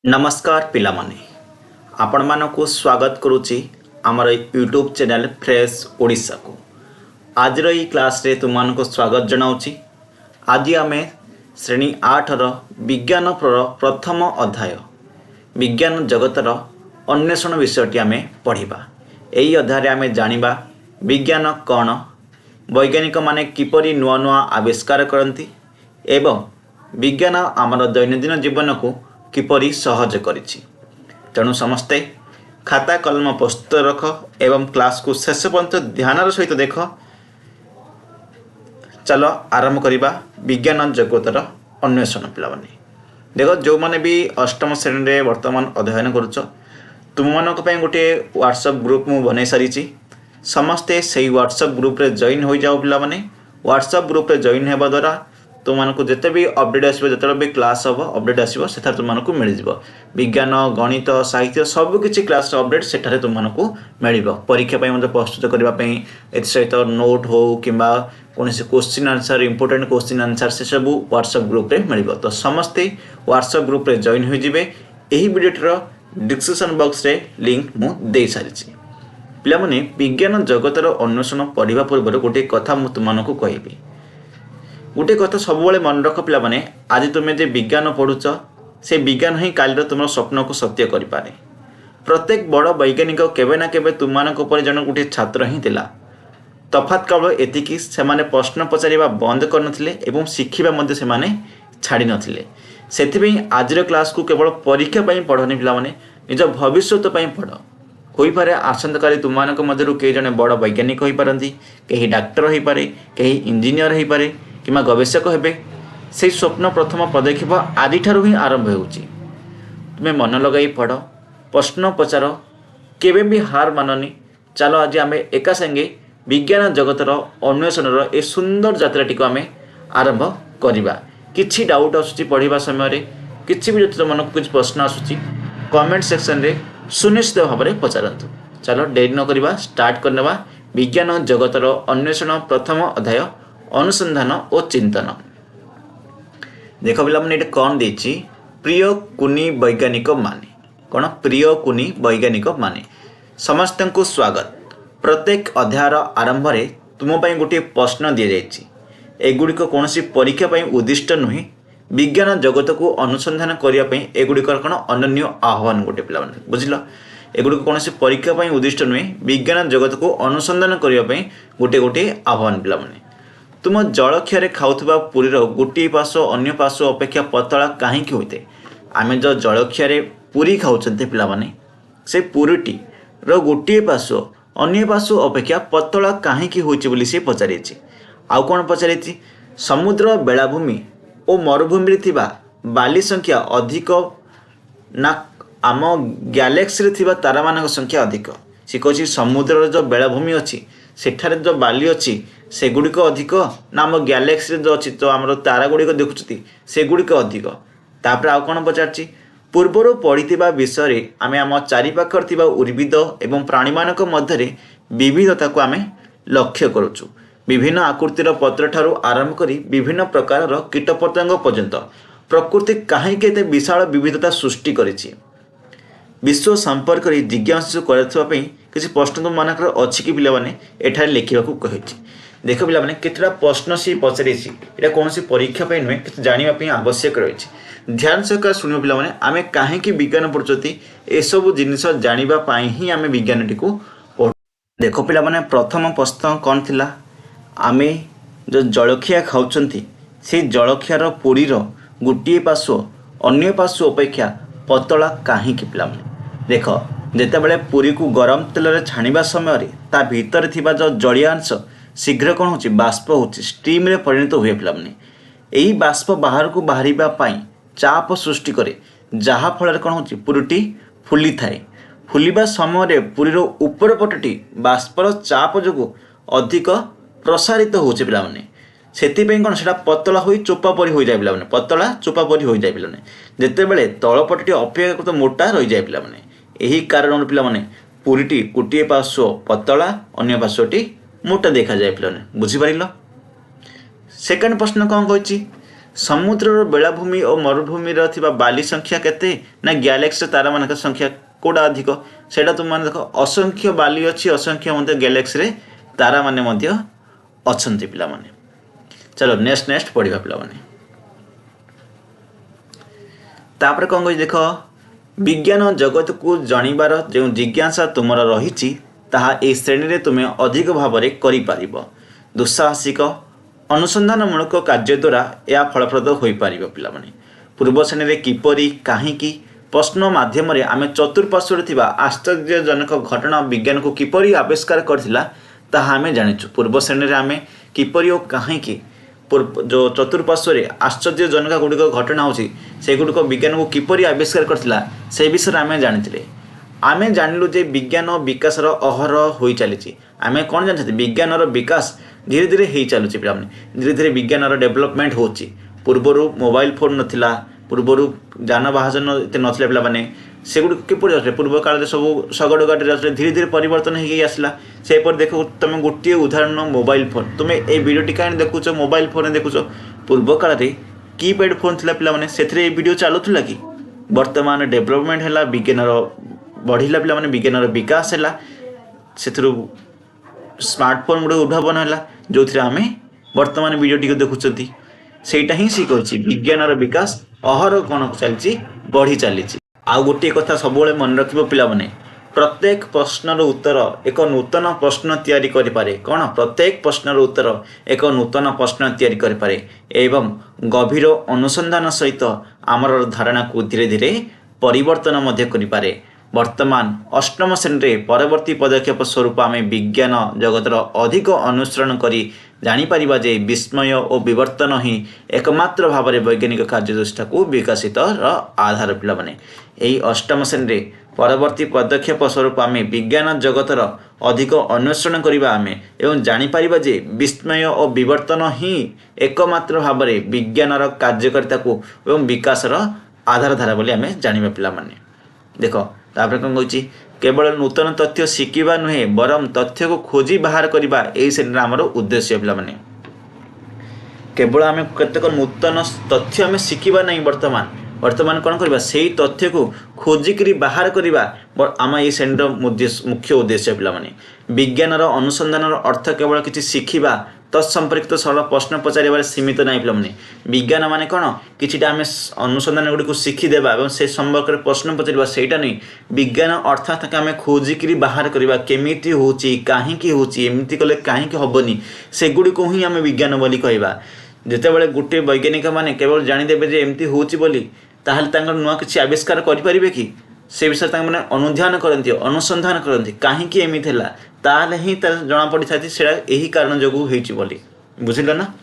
नमस्कार पिलामाने आपण मानकु स्वागत करुच्ची आमर यूट्यूब चैनल फ्रेश ओडिशा को आज रही क्लास रे तुम मानक स्वागत जनाऊँगी। आज आम श्रेणी 8 विज्ञान प्रथम अध्याय विज्ञान जगतर अन्वेषण विषयटी आम पढ़ा। यही अध्याय आम जानिबा विज्ञान कौन, वैज्ञानिक माने किपरि नुआ नुआ आविष्कार करती एवं विज्ञान आमर दैनंदिन जीवन को किपरि सहज करिछि। तेणु समस्ते खाता कलम प्रस्तुत रख एवं क्लास को शेष पर्यंत ध्यान सहित देख। चलो आरंभ करिबा विज्ञान जगतर अन्वेषण। पिलामाने देख जो माने भी अष्टम श्रेणी रे वर्तमान अध्ययन करुच तुम मानक पय गोटे व्हाट्सएप ग्रुप मु बनै सारिछि। समस्ते सेही व्हाट्सएप ग्रुप रे जॉइन हो जाओ। पिलामाने व्हाट्सएप ग्रुप रे जॉइन हेबा द्वारा तुमको जिते भी अपडेट आसो जो भी क्लास हम अपडेट आसो से तुमको मिल जाव। विज्ञान गणित साहित्य सबकि क्लास अपडेट से तुमको मिल परीक्षा प्रस्तुत करने सहित नोट हो कि कौन question answer important question answer से सब व्हाट्सएप ग्रुप रे मिल। तो समस्ते व्हाट्सएप ग्रुप रे जॉइन हो जिवे। यही वीडियो डिस्क्रिप्शन बॉक्स रे लिंक मु दे सारी। पिलामाने विज्ञान जगतर अन्वेषण पढ़ा पूर्व गोटे कथा मु तुमको कहबी। गोटे कथा सब मन रख पिलामाने, आज तुम्हें जे विज्ञान पढ़ुच से विज्ञान ही कालीर तुम स्वप्न को सत्य करें। प्रत्येक बड़ वैज्ञानिक केवे ना केवे तुम जन गोटे छात्र ही थिला। तफात केवल एतिकी सेमाने प्रश्न पचारिबा बंद करनथिले एवं शिखिबा से छाड़ी नथिले। सेथिबेई आजिर क्लास को केवल परीक्षा पई पढ़नी पिलामाने, निज भविष्यत पई पढ़। होई पारे आसंतकाली तुम मध्यरु के जने बड़ वैज्ञानिक होई पारंती, केही डाक्टर होई पारे, केही इंजीनियर होई पारे किमा गवेषक हेबे। से स्वप्न प्रथम पदक्षेप आदि ठारू ही आरंभ होउची। तुम्हें मन लगाई पढ़, प्रश्न पचार, केबे भी हार माननी। चलो आज आम एका संगे विज्ञान जगतर अन्वेषण ए सुंदर यात्राटी को आम आरंभ करवा। किछि डाउट आसुची पढ़ा समय किछि भी जो मन को कुछ प्रश्न आसुची कमेंट सेक्शन रे सुनिश्चित भाव में पचारतु। चलो देरी न करवा, स्टार्ट करनेवा विज्ञान जगतर अन्वेषण प्रथम अध्याय अनुसंधान और चिंतन। देख पिला मैंने कौन देछि, प्रिय कुनी वैज्ञानिक माने। कौन प्रिय कुनी वैज्ञानिक माने समस्त को स्वागत। प्रत्येक अध्यायर आरंभ रे तुम पई गोटे प्रश्न दि जाइछि। एगुड़िक कौन परीक्षा पई उद्दिष्ट नुहे, विज्ञान जगत को अनुसंधान करिया पई एगुड़िकर कौन अनन्य आह्वान। गोटे पिला बुझिल, एगुड़िक कौन परीक्षा पई उद्दिष्ट नुहे, विज्ञान जगत को अनुसंधान करिया पई गोटे गोटे आह्वान। पिला माने तुम जलखिया खाऊा पुरीर गोटे पार्श्व अन्य पार्श्व अपेक्षा पतला कहीं होते। आम जो जलखिया पुरी खाऊँ पिलामाने, से पुरीटी गोटे पार्श्व अन्य पार्श्व अपेक्षा पतला कहीं होती से पचारि। आउ कौन पचारि, समुद्र बेलाभूमि और मरुभूमि बाली संख्या अधिक ना आम गैलेक्सी रे तारा मान संख्या अधिक। सी कह समुद्र जो बेलाभूमि अच्छी सेठारे जो बाली अच्छी सेगुड़िक अधिक ना आम गैलेक्सी जो अच्छी तो आम तारा गुड़िक देखुं सेगुड़िक अधिक। तापर आउ कौन पचार, पूर्वर पढ़ी विषय आम आम चारिपाखर उद्भिद एवं प्राणी मानक मध्य विविधता को आम लक्ष्य करुचु। विभिन्न आकृतिर पत्र ठारू आरंभ करी विभिन्न प्रकार कीटपतंग पर्यंत प्रकृति कहीं विशाल विविधता सृष्टि करिछि। विश्व संपर्क जिज्ञासा करने किसी प्रश्न तुम मानक अच्छी कि पिलाने एठारे लिखा कही। देख पिलाने केतटा प्रश्न सी पचारि, यहाँ कौन परीक्षा नुहे कि जानापी आवश्यक रही। ध्यान सहकार शुण पिलाने, आम कहीं विज्ञान पढ़ुचती एसबू जिनस जानापी ही आम विज्ञान टी पढ़। देख पिलाने प्रथम प्रश्न कौन थिला, आमे जो जलखिया खाऊँ से जलखियार पुरीर गोटे पार्श्व अन्य पार्श्व अपेक्षा पतला कहीं। पिलाने देख जितेबाला पुरी को गरम तेल रे छाणिबा समय ता भीतर थिबा जो जड़िया अंश शीघ्र कौन हो बाष्प हो स्टीम रे परिणत हुए। पिलाने यही बाष्प बाहर को बाहरिबा पाई चाप सृष्टि करे, जहा फल कौन हो पुरीटी फुली थाए। फुलिबा समय पुरीर ऊपर पटटी बाष्पर चाप जो अधिक प्रसारित होचे। पिलाने सेतिपई कौन सेटा पतला होई चोपा परी हो जाए। पिलाने पतला चोपा परी हो जाए। पिलाने जेतेबेले तल पटटी अपेक्षाकृत मोटा रही जाए। पिलाने यही कारण पिलाने पुरीटी गोटे पार्श्व पतला अन्य पार्श्वटी मोटा देखा जाए। पिलाने बुझिपार। सेकेंड प्रश्न कौन कही, समुद्र बेलाभूमि और मरुभूमि बाली संख्या केते ना गैलेक्सी तारा मान संख्या कोड़ा अधिक से तुम मैंने देख असंख्य बाली अच्छी असंख्य गैलेक्सी रे तारा माने अच्छी पिला माने। चलो नेक्स्ट पढ़ा पिला माने। तापर कौन कह देख विज्ञान जगत को जानिबार जो जिज्ञासा तुम रही ताहा ए श्रेणी रे तुम्हें अधिक भाव में कर दुस्साहसिक अनुसंधानमूलक कार्य द्वारा यह फलप्रद हो पार पिला माने। पूर्व श्रेणी रे किपरि काहींकी प्रश्न माध्यम आम चतुर्पार्श्व आश्चर्यजनक घटना विज्ञान को किपरि आविष्कार करथिला ताहा आमे जानिछु। पूर्व श्रेणी रे आमे किपरि और काहींकी जो चतुर्पार्श्व आश्चर्यजनक गुड़िक घटना होची से गुड़िक विज्ञान को किपरि आविष्कार करथिला से विषय आमे जानिथिले। आमे जानिलु जे विज्ञान विकास अहरह हो चली आमे कौन जानते विज्ञान विकास धीरे धीरे हो चलुची पिला माने। धीरे धीरे विज्ञान डेवलपमेंट होची। पूर्वर मोबाइल फोन नथिला पूर्वर जानवाहन एत नथिला पिला माने सेगुड़ किपरि आसले पूर्व काल सब शगड़ गाड़ी आसले धीरे धीरे परिवर्तन हो आसला। से पर देख तुम गोटे उदाहरण मोबाइल फोन तुम ए वीडियोटी कहीं देखुच मोबाइल फोन देखुच पूर्व काल में कीपैड फोन थिला पिला माने सेथरे वीडियो चलुला कि वर्तमान डेवलपमेंट है विज्ञान बढ़िला पिला माने विज्ञान विकास है से स्मार्टफोन गुड़े उद्भावन है जो आम वर्तमान वीडियोटी देखुं सेटा ही सी कही विज्ञान विकास अहर कौन चलती बढ़ी चली। आउ गोटे कथा सब मन रख पिला माने प्रत्येक प्रश्नर उत्तर एक नूतन प्रश्न तैयारी करें। कौन प्रत्येक प्रश्नर उत्तर एक नूतन प्रश्न तैयारी करें एवं गभीर अनुसंधान सहित आमर धारणा को धीरे धीरे परिवर्तन करें। वर्तमान अष्टम श्रेणी परवर्ती पदक्षेप स्वरूप आम विज्ञान जगतर अधिक अनुसरण करी जानीपर जे विस्मय और विवर्तन ही एकमात्र भाव में वैज्ञानिक कार्यचेष्टा को विकसित आधार पिला माने। यही अष्टम श्रेणी परवर्ती पदक्षेप स्वरूप आम विज्ञान जगतर अधिक अन्वेषण करवा आम एवं जानीपर जे विस्मय और विवर्तन ही एकमात्र भाव में विज्ञान कार्यकारिता को एवं विकासर आधार धारा बोली आम जाना पिला माने। देख तापर कौन कहूँ केवल नूतन तथ्य शिखा नुहे बरम तथ्य को खोजी बाहर करवा यही श्रेणी आमर उद्देश्य पिला माने। केवल आम केतक नूतन तथ्य आम शिखा ना वर्तमान कौन करवा से तथ्य को खोजिकी बाहर करवा आम ये श्रेणी मुख्य उद्देश्य पिला माने। विज्ञान अनुसंधान अर्थ केवल किसी शिखा तत्संपर्कित सरल प्रश्न पचार सीमित ना पिला माने। विज्ञान माने कौन किछिटा आम अनुसंधान गुड़ी को शिखिदेवा और से संपर्क में प्रश्न पचार सेटा नहीं। विज्ञान अर्थात आम खोजिकी बाहर करवा केमिति होची काहींकी होची एमती कले काहींकी हबनी सेगुड़ी को ही आम विज्ञान बोली कहवा। जितेबाला गोटे वैज्ञानिक माने केवल जानीदेवे जे एमती होची बोली ताहले तांकर नुआ किछि आविष्कार करिपारिबे कि से विषय तांक माने अनुध्यान करती अनुसंधान करती कहीं एमती है ताहले ही जना पड़ी था से यही कारण जो होइछि बोली बुझिल ना।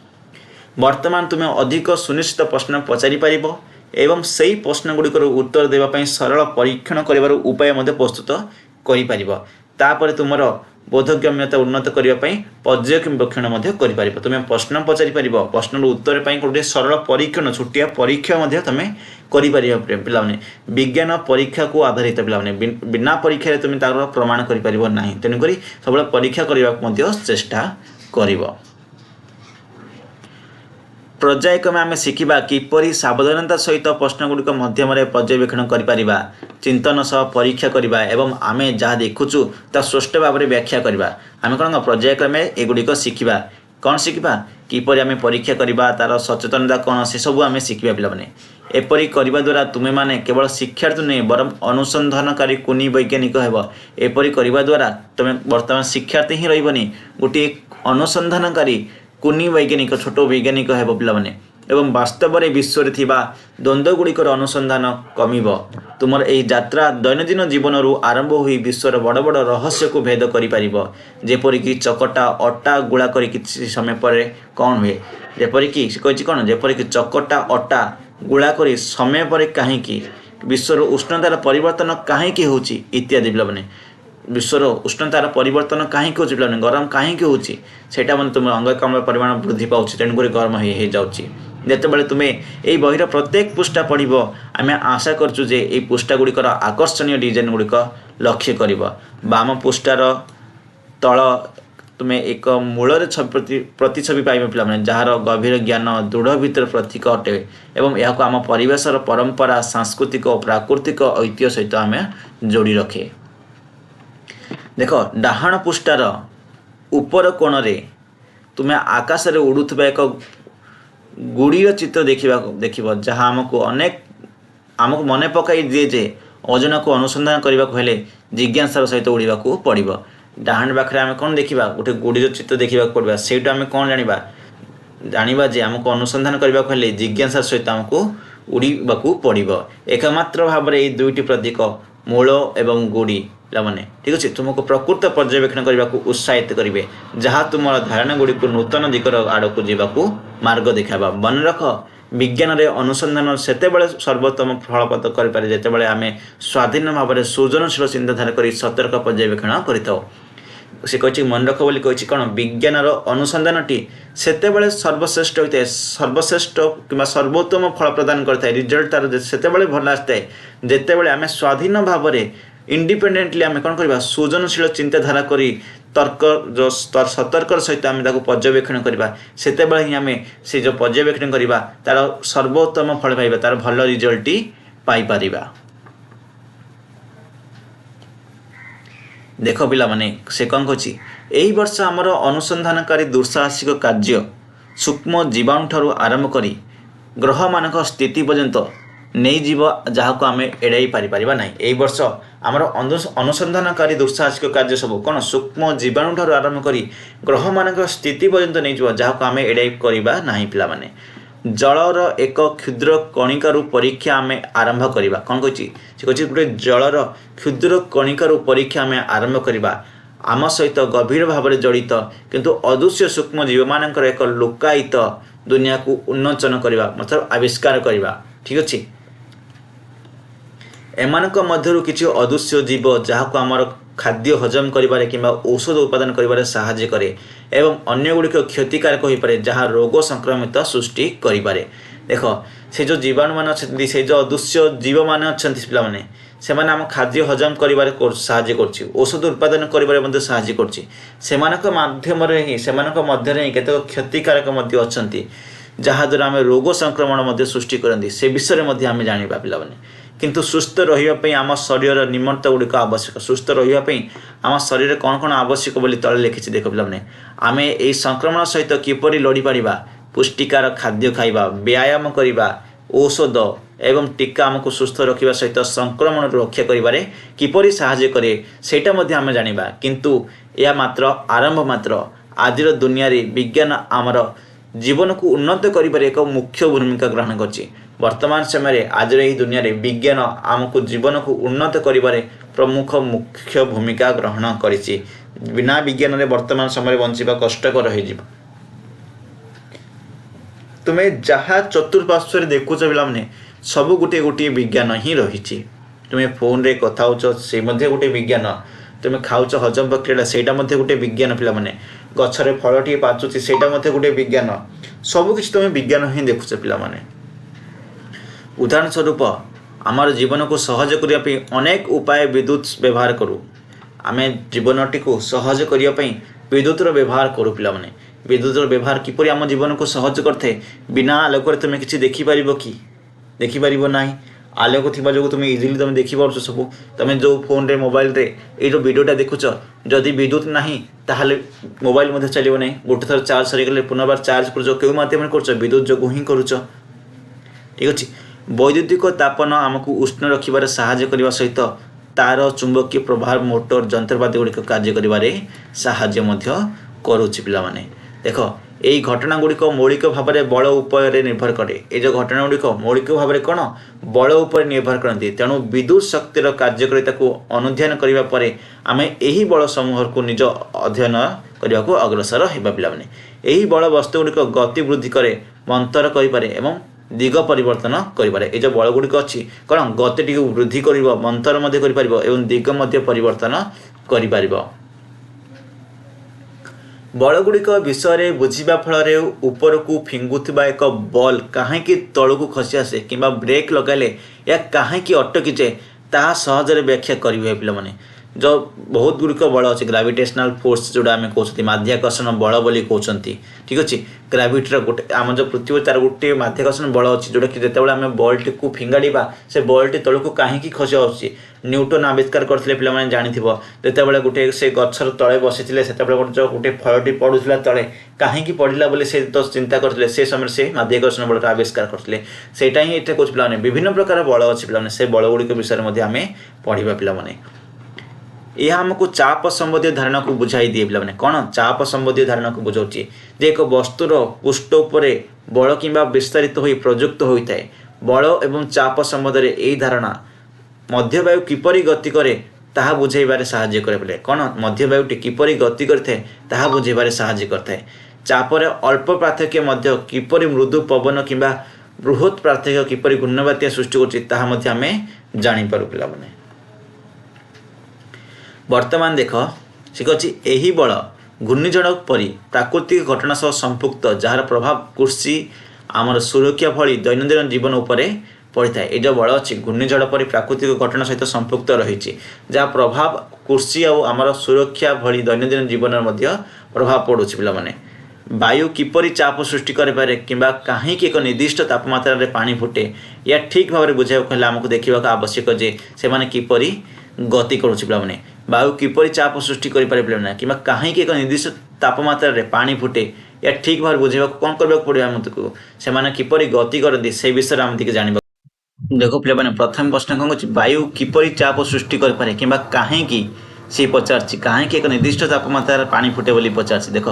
वर्तमान तुम्हें अधिक सुनिश्चित प्रश्न पचारि पारिब एवं सही प्रश्न गुड़िकर उत्तर देवाई सरल परीक्षण कर उपाय प्रस्तुत कर तुमर बोधगम्यता उन्नत करने पर्यवेक्षण कर तुम्हें प्रश्न पचारि पार प्रश्न उत्तर गोटे सरल परीक्षण छोटिया परीक्षा तुम्हें कर पिला विज्ञान परीक्षा को आधारित पिला बिना परीक्षा तुम तार प्रमाण करना तेणुक सब परीक्षा करने चेष्टा कर। पर्यायक्रमे आम शिखा किपरि सावधानता सहित प्रश्न गुड़िक मध्यम पर्यवेक्षण करिपारिबा चिंतन सह परीक्षा करवा एवं आम जहाँ देखुचु ता स्पष्ट भाव में व्याख्या करवा। आम कौन पर्यायक्रमे एगुड़िक शिखा कौन शिखा किपरि आम परीक्षा करवा तार सचेतनता कौन से सब आम शिखा पिलाने। एपरी करने द्वारा तुम्हें माने केवल शिक्षार्थी नुहे बरम अनुसंधानकारी कुनी वैज्ञानिक हेब। एपरी करने द्वारा तुम्हें वर्तमान शिक्षार्थी ही रही गोटे अनुसंधानकारी कुनी वैज्ञानिक छोट वैज्ञानिक हेब पिलाने एवं वास्तव में विश्व में थिबा द्वंद्व गुड़िकर अनुसंधान कमिब। तुमर यही यात्रा दैनंदिन जीवन आरंभ हो विश्वर बड़ बड़ रहस्य को भेद कर जेपरिक चकटा अटा गुड़ा कर किसी समय पर कौन हुए जेपरिक कही कौन जेपरिक चकटा अटा गुड़ा कर समय पर कहीं विश्वर उष्णतार परिवर्तन कहीं होची इत्यादि पिलाने विश्वर उष्णतार परिवर्तन कहीं हो पिलाने गरम कहीं होटा मैंने तुम अंगारकाम्ल परिमाण वृद्धि पाँच तेणुक गरम हो जाऊँगी। जितेबाला तुम्हें यही बहीर प्रत्येक पृष्ठा पढ़ आम आशा करचु जे यही पृष्ठा गुड़िकर आकर्षणीय डिजाइन गुड़िक लक्ष्य कर। बाम पृष्ठार तल तुम्हें एक मूलर प्रतिछवि पाइब पे जार गभीर ज्ञान दृढ़ भीतर प्रतीक अटे एवं यह आम परिवेशर परंपरा सांस्कृतिक और प्राकृतिक ऐतिह्य सहित आम जोड़ी रखे। देख डाहाण पृष्ठार ऊपर कोण रे तुम्हें आकाश रे उड़ुथबा एक गुड़ीर चित्र देख जहाँ आमको अनेक आमको मन पकई दिए जे अजना को अनुसंधान करने को हेले जिज्ञासार सहित उड़ा पड़ो। डाहाण पाखे आम कौन देखा गोटे गुड़ीर चित्र देखा पड़ा से आम कौन जाना जे आमको अनुसंधान करने को हेले जिज्ञासार सहित आमको उड़ा पड़ो। एकमात्र भाव में ये दुईटी प्रतीक मूल एवं गुड़ी पाने ठीक अच्छे तुमको प्रकृत पर्यवेक्षण करने को उत्साहित करेंगे जहाँ तुम धारणा गुड़ी को नूतन दिगर आड़ को जावाक मार्ग देखा। मन रख विज्ञान रे अनुसंधान सेतेबेले सर्वोत्तम फलप्रद करें जितेबाला आम स्वाधीन भाव में सृजनशील चिंताधारा कर सतर्क पर्यवेक्षण कर से कही मन रख बोली कही कौन विज्ञान अनुसंधानटी सेतेबेले सर्वश्रेष्ठ होता है सर्वश्रेष्ठ कि सर्वोत्तम फल प्रदान करता है रिजल्ट तार सेतेबेले भल आसता है जितेबाला आम स्वाधीन भाव में इंडिपेंडेंटली आम कौन करवा सृजनशील चिंताधारा करी तर्क जो सतर्कर सहित आम पर्यवेक्षण करवा सेतेबेले ही आम से जो पर्यवेक्षण करवा तार सर्वोत्तम फल पाइबा तार भल रिजल्ट पाई परिबा। देख पिला माने से कौन कही यही वर्ष आमर अनुसंधानकारी दुस्साहसिक कार्य सूक्ष्म जीवाणु ठारू आरंभ करी ग्रह मानक स्थिति पर्यंत नहीं जीव जहाँ को आम एड़ाई पारिबा ना। यही वर्ष आमर अनुसंधानकारी दुस्साहसिक कार्य सब कौन सूक्ष्म जीवाणु ठारू आरंभ करी ग्रह मानक स्थिति पर्यंत नहीं जीव जहाँ को आम एड़ाई करवा ना। पिला माने जलर एक क्षुद्र कणिकारु परीक्षा आम आरंभ करवा कौन कही गोटे जलर क्षुद्र कणिकारु परीक्षा आम आरंभ करवा आम सहित गभीर भाव में जड़ित किंतु अदृश्य सूक्ष्म जीव मान एक लुकायित दुनिया को उन्मोचन करवा मतलब आविष्कार करवा ठीक अच्छे। एमानक मध्यरु किछि अदृश्य जीव जहाँ को आमर खाद्य हजम करिबारे किंबा औषध उत्पादन करिबारे सहायता करे एवं अन्य गुड़िक क्षतिकारक हो पारे जहाँ रोग संक्रमित सृष्टि करिबारे। देख से जो जीवाणु मान अच्छे से जो अदृश्य जीव मान अच्छा पे से आम खाद्य हजम करिबारे सहायता करछि औषध उत्पादन करिबारे मध्य सहायता करछि सेमानक माध्यम ही सेमानक मध्य ही केतक क्षतिकारक मध्य अछंती जहाँ द्वारा आम रोग संक्रमण मध्य सृष्टि करती से विषय में आम जाना पिलाने किंतु सुस्थ रही आम शरीर निमंत गुड़िक आवश्यक सुस्थ रही आम शरीर कौन कौन आवश्यक बोली तले लिखी देख पिलाने आम यही संक्रमण सहित किपरि लड़ी पारिबा पुष्टिकार खाद्य खाइबा व्यायाम करिबा औषध एवं टीका आमको सुस्थ रखा सहित संक्रमण रक्षा करिबारे किपरि सहायता करे सेटा मध्य आम जानिबा किंतु यह मात्र आरंभ मात्र आजिर दुनिया रे विज्ञान आमर जीवन को उन्नत करिबारे एक मुख्य भूमिका ग्रहण करछि। वर्तमान समय आज यही दुनिया रे विज्ञान आमको जीवन को उन्नत करिबारे प्रमुख मुख्य भूमिका ग्रहण करिछि। बिना विज्ञान रे वर्तमान समय बंचिबा कष्टकर हो जिवो। तुम्हें जहाँ चतुर्पार्श्व देखुच पिलाने सब गोटे गोटे विज्ञान ही रही। तुम्हें फोन रे कथा होच से गोटे विज्ञान तुम्हें खाऊच हजम प्रक्रिया सेटा गोटे विज्ञान पिलाने गछरे फलटी पाचुची सेटा गोटे विज्ञान सबकिछ तुम्हें विज्ञान ही देखुच पिलाने। उदाहरण स्वरूप आमर जीवन को सहज करने अनेक उपाय विद्युत व्यवहार करूँ आम जीवनटी को सहज करने विद्युतर व्यवहार करूँ पिलाने। विद्युतर व्यवहार किपरि आम जीवन को सहज करते बिना आलोक तुम किसी देखिपार कि देखिपार ना आलोक थी जो तुम इजिली तुम देखिपार सब तुम जो फोन रे मोबाइल रे ये वीडियोटा देखुच जदि विद्युत ना ताहले मोबाइल मध्य चलो ना गोटे थर चार्ज सरीगले पुनर्बार चार्ज कर माध्यम कर विद्युत जो ही करुच ठीक अच्छे। वैद्युतिक तापन आमको उष्ण रखिबार सहायता करने सहित तार चुंबकीय प्रभाव मोटर जंत्रपाति गुड़िक कार्य करिबारे सहायता मध्य करुछि पिलाने। देख यही घटना गुड़िक मौलिक भाव में बल उपर निर्भर करे ये जो घटना गुड़िक मौलिक भाव में कौन बल उपर निर्भर करती तेणु विद्युत शक्तिर कार्यकारिता को अनुध्यान करने पर आम यही बल समूह को निज अध्ययन करने को अग्रसर होगा पिलाने। यही बल वस्तु गुड़िक गति वृद्धि करे मंतर करें एवं दिग परिवर्तन करें ये जो बल गुड़िक अच्छी कौन गति टी वृद्धि कर मंतर एवं दिग परिवर्तन कर। बलगुड़िक विषय बुझा फल ऊपर को फिंगुवा एक बल कहीं तल को खसी आसे कि ब्रेक लगाले या कहीं अटकी जाए ता सहजरे व्याख्या करेंगे पिलाने। जो बहुत गुड़िक बल अच्छे ग्राविटेशनल फोर्स जोड़ा आम कहते माध्याकर्षण बल बोली कहते ठीक अच्छे ग्राविटर गोटे आम जो पृथ्वी तार गोटे माध्याकर्षण बल अच्छी जोटा कि जिते आम बल्टी को फिंगाड़ा से बल्टी तौक कहीं खसी आसूँ न्यूटन आविष्कार करते पे जानी जिते गोटे से गचर तले बसी से जो गोटे फलटी पड़ूला तले कहीं पड़ा बोले से तो चिंता करते से समय से माध्याकर्षण बल आविष्कार करते सेटा ही ये कौन पे विभिन्न प्रकार बल अच्छे पे से बल गुड़िक विषय में आम पढ़ा पे यह आमको चाप संबंधी धारणा को बुझाई दिए पे कौन चाप संबंधी धारणा को बुझाऊँगी जे एक वस्तुर पृष्ठ उपर बल कि विस्तारित हो प्रयुक्त होता है बल एवं चाप संबंध में यही धारणा मध्यवायु किपरि गति करे ताहा बुझाइबारे साहाय्य करे बोले कौन मध्यवायुटी किपरि गति करते ताहा बुझाइबारे साहाय्य करता है चापर अल्प पार्थक्य मध्य किपरि मृदु पवन किंबा बृहत पार्थक्य किपरि घूर्णबात्या सृष्टि करछि ताहा मध्य आमे जानि पारु पिलामाने वर्तमान देख से कछि एही बल घूर्णिझड़ परि प्राकृतिक घटना सह संपुक्त जार प्रभाव कृषि आमर सुरक्षा भली दैनंदिन जीवन उपरे पड़ी था ये बल अच्छी घूर्णिझड़ पर प्राकृतिक घटना सहित संपुक्त रही जहाँ प्रभाव कृषि और आमर सुरक्षा भली दैनंदिन जीवन में प्रभाव पड़ू पे वायु किपरि चाप सृष्टि करे कि कहीं एक निर्दिष्ट तापमात्रा रे पानी फुटे या ठीक भाव में बुझाइक आमको देखा आवश्यक जे से किपरि गति करुच्चे पे वायु किपरि चाप सृष्टि करे पे कि कहीं एक निर्दिष्ट तापमात्रा रे पानी फुटे या ठीक भाव बुझाइक कौन करने पड़ो आमको से किपरि गति करती से विषय आम टे जाना देख पे प्रथम प्रश्न कौन कर वायु किपरि चाप सृष्टि करे कि कहीं सी पचार कहीं एक निर्दिष्ट तापमात्रा पानी फुटे बोली पचार देख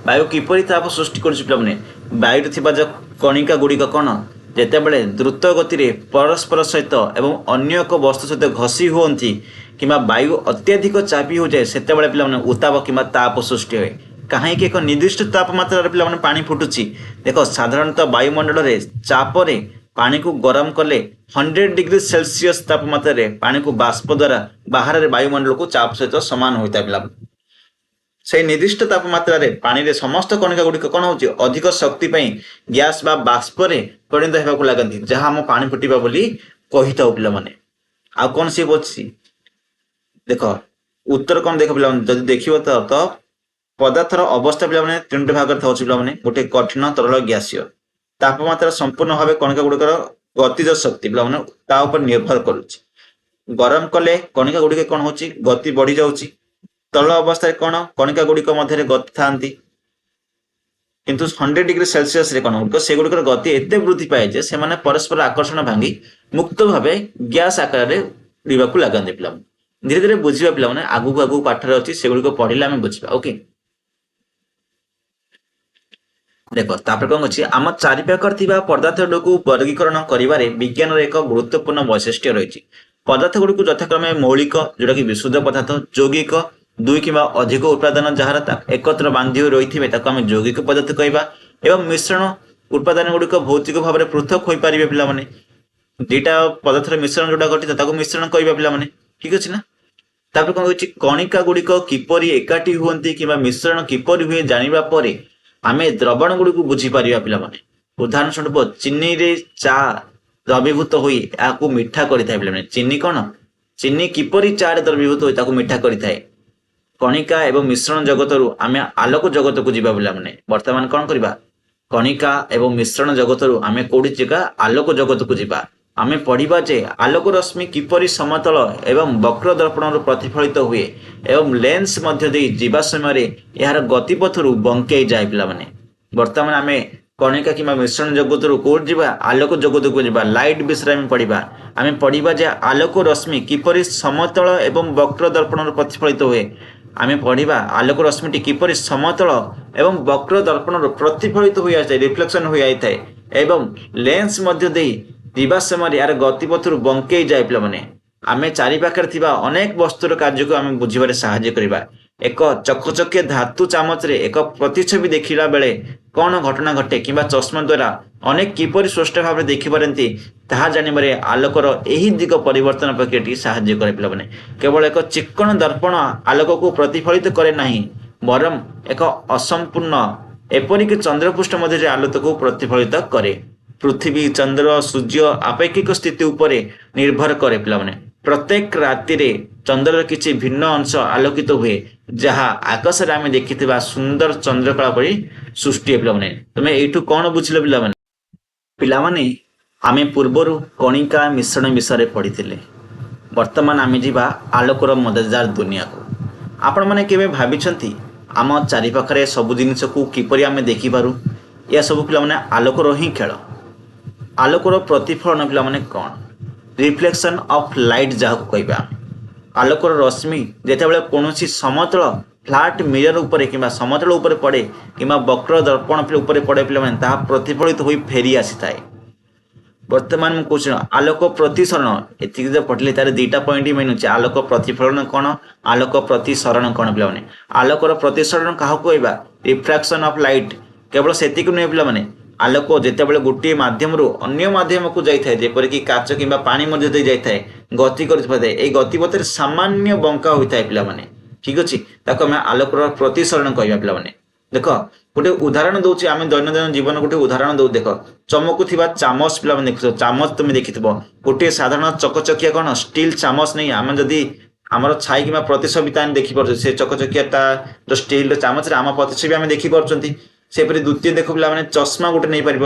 वायु किपरि चाप सृष्टि कर वायु थी जो कणिका गुड़िक कौन जिते बड़े द्रुत गति रे परस्पर सहित एवं अन्य एक वस्तु सहित घसी हुंती कि वायु अत्यधिक चापी हो जाए से पे उत्ताप कि ताप सृष्टि हुए कहीं एक निर्दिष्ट तापमात्रा पे पानी फुटुची देख साधारणतः वायुमंडल रे चाप रे पानी को गरम कले 100 डिग्री सेल्सियस तापमात्रा रे पानी को बाष्प द्वारा बाहर रे वायुमंडल को चाप सहित सामान होता है से निर्दिष्ट तापमात्रा रे पानी रे समस्त कणिका गुड़िक कौन होची अधिक शक्ति पाई गैस बा बाष्प रे परिणत होगा लगती जहाँ आम पानी फुटा बोली कही था पे आ कौन सी बची देख उत्तर कौन देख पे जब देख तो पदार्थर अवस्था पे तीन भाग पे गोटे कठिन तरल गैसीय तापमात्रा संपूर्ण भाव कणिका गुड़िकर गतिज शक्ति पे निर्भर करुच्ची गरम कले कणिका गुड़िक कौन होची गति बढ़ी जाऊँगी तरल अवस्था कौन कणिका गुड़िक मध्य गति था किंतु 100 डिग्री सेल्सियस रे कौन गुड़िक से गुड़िकर गति एते वृद्धि पाए जे से माने परस्पर आकर्षण भांगी मुक्त भाव गैस आकार रे उड़ीबा को लागंदे पिला धीरे धीरे बुझिबा पिला माने आगु आगु पाठ रे अछि से गुड़िक पढ़िले आमे बुझिबा ओके देखो तापर कौन अच्छी आम चारिपाखर थिबा पदार्थ गुड़िक वर्गीकरण करिबारे विज्ञान रे एक गुरुत्वपूर्ण वैशिष्ट्य रही पदार्थ गुड़िक यथाक्रमे मौलिक जोटा कि विशुद्ध पदार्थ यौगिक दुई कि अधिक उत्पादन जार एकत्र बांधी रही आम यौगिक पदार्थ कहवा एवं मिश्रण उत्पादन गुड़िक भौतिक भाव में पृथक हो पारे पे दुईटा पदार्थर मिश्रण जोटा घटी मिश्रण कहवा पे ठीक अच्छे ना तापर कौन कहछि कणिका गुड़िक किपरि एकाठी हुअन्ति कि मिश्रण किपरि हुए जानिबा परे आमे द्रवण गुड़िक बुझीपर पे उदाहरण स्वरूप चीनी रे चा द्रवीभूत हो मीठा कर चीनी कौन चीनी किपरि चा द्रवीभूत हो मीठा कर कणिका एवं मिश्रण जगत रु आमे आलोक जगत को जीवा पे वर्तमान कौन करवा कणिका एवं मिश्रण जगत रु आमे कोड़ी जगह आलोक जगत को जीवा आमे पढ़िबा जे आलोक रश्मि किपरि समतल एवं वक्र दर्पण प्रतिफलित हुए एवं लेंस मध्य दे जीवा समय यार गतिपथ रु बंकई जाए पे वर्तमान आमे कणिका कि मिश्रण जगत रु कोड जीवा आलोक जगत को जीवा लाइट विषय में पढ़िबा आमे पढ़िबा जे आलोक रश्मि किपरि समतल एवं वक्र दर्पण प्रतिफलित हुए आमे पढ़िबा आलोक रश्मिटी किपरि समतल एवं वक्र दर्पण प्रतिफलित हो जाए रिफ्लेक्शन हो जाए एवं लेंस मध्य दे जीवा समय यार गतिपथ रु बंकई जाए पे आमे चारिपाखरे थिबा अनेक वस्तुर कार्य को आमे बुझिबारे साहाय्य करिबा एक चकचके धातु चामच रे एक प्रतिछवि देखिला बेले कौन घटना घटे कि चश्मा द्वारा अनेक किपरि स्पष्ट भाव में देखिपारती ताहा जानिबारे आलोकर एही दिग परिवर्तन प्रक्रियाटी साहाय्य करे पे केवल एक चिक्कण दर्पण आलोक को प्रतिफलित करे नहीं बरम एक असंपूर्ण एपरिक चंद्रपृष्ठ मध्य आलोक को प्रतिफलित करे पृथ्वी चंद्र सूर्य आपेक्षिक स्थिति उपरे निर्भर करे पे प्रत्येक राति रे ଚନ୍ଦ୍ରର କିଛି ଭିନ୍ନ ଅଂଶ ଆଲୋକିତ ହୁଏ ଯାହା ଆକାଶରେ ଆମେ ଦେଖିଥିବା ସୁନ୍ଦର ଚନ୍ଦ୍ରକଳା ପରି ସୃଷ୍ଟି ହୁଏ। ପିଲାମାନେ ତମେ ଏଇଠୁ କ'ଣ ବୁଝିଲ ପିଲାମାନେ? ପିଲାମାନେ ଆମେ ପୂର୍ବରୁ କଣିକା ମିଶ୍ରଣ ବିଷୟରେ ପଢ଼ିଥିଲେ। ବର୍ତ୍ତମାନ ଆମେ ଯିବା ଆଲୋକର ମଜାଦାର ଦୁନିଆକୁ। ଆପଣମାନେ କେବେ ଭାବିଛନ୍ତି ଆମ ଚାରିପାଖରେ ସବୁ ଜିନିଷକୁ କିପରି ଆମେ ଦେଖିପାରୁ? ଏହା ସବୁ ପିଲାମାନେ ଆଲୋକର ହିଁ ଖେଳ। ଆଲୋକର ପ୍ରତିଫଳନ ପିଲାମାନେ କ'ଣ? ରିଫ୍ଲେକ୍ସନ୍ ଅଫ୍ ଲାଇଟ୍ ଯାହାକୁ କହିବା। ଆଲୋକର ରଶ୍ମି ଯେତେବେଳେ କୌଣସି ସମତଳ ଫ୍ଲାଟ୍ ମିରର ଉପରେ କିମ୍ବା ସମତଳ ଉପରେ ପଡ଼େ କିମ୍ବା ବକ୍ର ଦର୍ପଣ ଉପରେ ପଡ଼େ ପିଲାମାନେ ତାହା ପ୍ରତିଫଳିତ ହୋଇ ଫେରି ଆସିଥାଏ। ବର୍ତ୍ତମାନ ମୁଁ କହୁଛି ଆଲୋକ ପ୍ରତିସରଣ, ଏତିକି ଯେ ପଢ଼ିଲେ ତାର ଦୁଇଟା ପଏଣ୍ଟ ମେନ୍ ଅଛି। ଆଲୋକ ପ୍ରତିଫଳନ କ'ଣ, ଆଲୋକ ପ୍ରତିସରଣ କ'ଣ ପିଲାମାନେ? ଆଲୋକର ପ୍ରତିସରଣ କାହାକୁ କହିବା? Refraction of light. କେବଳ ସେତିକି ନୁହେଁ ପିଲାମାନେ, ଆଲୋକ ଯେତେବେଳେ ଗୋଟିଏ ମାଧ୍ୟମରୁ ଅନ୍ୟ ମାଧ୍ୟମକୁ ଯାଇଥାଏ, ଯେପରିକି କାଚ କିମ୍ବା ପାଣି ମଧ୍ୟ ଦେଇ ଯାଇଥାଏ, ଗତି କରିଥାଏ, ଏହି ଗତିପଥରେ ସାମାନ୍ୟ ବଙ୍କା ହୋଇଥାଏ ପିଲାମାନେ। ଠିକ୍ ଅଛି, ତାକୁ ଆମେ ଆଲୋକର ପ୍ରତିସରଣ କହିବା ପିଲାମାନେ। ଦେଖ ଗୋଟେ ଉଦାହରଣ ଦଉଛି, ଆମେ ଦୈନନ୍ଦିନ ଜୀବନ ଗୋଟେ ଉଦାହରଣ ଦଉ। ଦେଖ ଚମକୁଥିବା ଚାମଚ ପିଲାମାନେ ଦେଖୁଛ, ଚାମଚ ତୁମେ ଦେଖିଥିବ। ଗୋଟିଏ ସାଧାରଣ ଚକଚକିଆ କ'ଣ ଷ୍ଟିଲ୍ ଚାମଚ ନେଇ ଆମେ ଯଦି ଆମର ଛାଇ କିମ୍ବା ପ୍ରତିଛବିତା ଆମେ ଦେଖିପାରୁଛୁ, ସେ ଚକଚକିଆଟା ଯୋଉ ଷ୍ଟିଲ୍ର ଚାମଚରେ ଆମ ପ୍ରତିଛବି ଆମେ ଦେଖିପାରୁଛନ୍ତି। ସେପରି ଦ୍ୱିତୀୟ ଦେଖ ପିଲାମାନେ, ଚଷମା ଗୋଟେ ନେଇପାରିବ।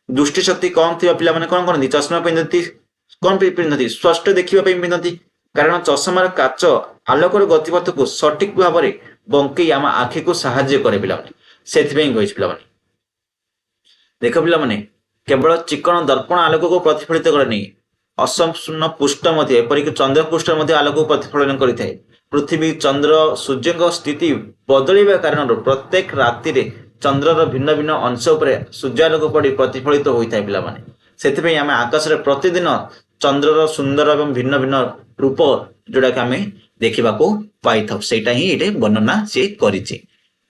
ଦୃଷ୍ଟିଶକ୍ତି କମ୍ ଥିବା ପିଲାମାନେ କ'ଣ କରନ୍ତି? ଚଷମା ପିନ୍ଧନ୍ତି। କ'ଣ ପାଇଁ ପିନ୍ଧନ୍ତି? ସ୍ପଷ୍ଟ ଦେଖିବା ପାଇଁ ପିନ୍ଧନ୍ତି। କାରଣ ଚଷମାର କାଚ ଆଲୋକର ଗତିପଥକୁ ସଠିକ ଭାବରେ ବଙ୍କେଇ ଆମ ଆଖିକୁ ସାହାଯ୍ୟ କରେ ପିଲାମାନେ। ସେଥିପାଇଁ କହିଛି ପିଲାମାନେ। ଦେଖ ପିଲାମାନେ, କେବଳ ଚିକଣ ଦର୍ପଣ ଆଲୋକକୁ ପ୍ରତିଫଳିତ କରେନି, ଅସମ୍ପୂର୍ଣ୍ଣ ପୃଷ୍ଠ ମଧ୍ୟ, ଏପରିକି ଚନ୍ଦ୍ର ପୃଷ୍ଠ ମଧ୍ୟ ଆଲୋକକୁ ପ୍ରତିଫଳନ କରିଥାଏ। ପୃଥିବୀ, ଚନ୍ଦ୍ର, ସୂର୍ଯ୍ୟଙ୍କ ସ୍ଥିତି ବଦଳିବା କାରଣରୁ ପ୍ରତ୍ୟେକ ରାତିରେ ଚନ୍ଦ୍ରର ଭିନ୍ନ ଭିନ୍ନ ଅଂଶ ଉପରେ ସୂର୍ଯ୍ୟାଲୋକ ପଡ଼ି ପ୍ରତିଫଳିତ ହୋଇଥାଏ ପିଲାମାନେ। ସେଥିପାଇଁ ଆମେ ଆକାଶରେ ପ୍ରତିଦିନ ଚନ୍ଦ୍ରର ସୁନ୍ଦର ଏବଂ ଭିନ୍ନ ଭିନ୍ନ ରୂପ ଯୋଉଟାକି ଆମେ ଦେଖିବାକୁ ପାଇଥାଉ। ସେଇଟା ହିଁ ଏଠି ବର୍ଣ୍ଣନା ସିଏ କରିଛି।